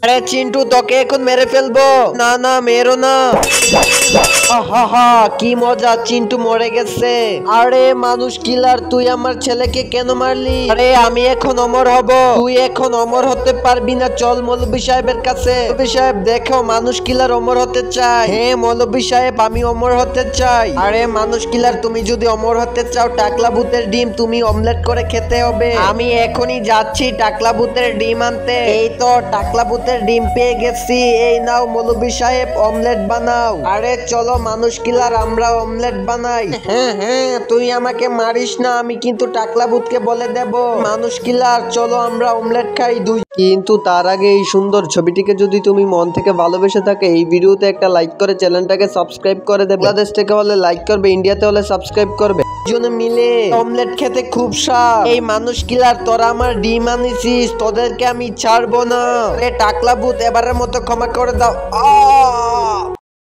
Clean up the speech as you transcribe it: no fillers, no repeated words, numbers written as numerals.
আরে চিন্টু, তোকে এখন মেরে ফেলবো। না না, মেরো না। আহা, কি মজা, চিন্টু মরে গেছে। আরে মানুষ কিলার, তুই আমার ছেলেকে কেন মারলি? আরে আমি এখন অমর হব। তুই এখন অমর হতে পারবি না, চল মৌলভী সাহেবের কাছে। মৌলভী সাহেব দেখো, মানুষ কিলার অমর হতে চাই। হ্যাঁ মৌলভী সাহেব, আমি অমর হতে চাই। আরে মানুষ কিলার, তুমি যদি অমর হতে চাও, টাকলা ভূতের ডিম তুমি অমলেট করে খেতে হবে। আমি এখনই যাচ্ছি টাকলা ভূতের ডিম আনতে। এই তো টাকলা ভূতের ডিম পেয়ে গেছি। এই নাও মৌলভী সাহেব, অমলেট বানাও। আরে চলো মানুষ কিলার, আমরা অমলেট বানাই। হ্যাঁ হ্যাঁ, তুই আমাকে মারিস না, আমি কিন্তু টাকলা ভূতকে বলে দেব। মানুষ কিলার, চলো আমরা অমলেট খাই দুই। কিন্তু তার আগে এই সুন্দর ছবিটিকে যদি তুমি মন থেকে ভালোবেসে থাকে, এই ভিডিওতে একটা লাইক করে চ্যানেলটাকে সাবস্ক্রাইব করে দেবে। বাংলাদেশ থেকে হলে লাইক করবে, ইন্ডিয়াতে হলে সাবস্ক্রাইব করবে। দুজনে মিলে অমলেট খেতে খুব স্বাদ। এই মানুষ কিলার, তোরা আমার ডিম আনিছিস, তোদেরকে আমি ছাড়বো না। টাকলা ভূত, এবারের মতো ক্ষমা করে দাও।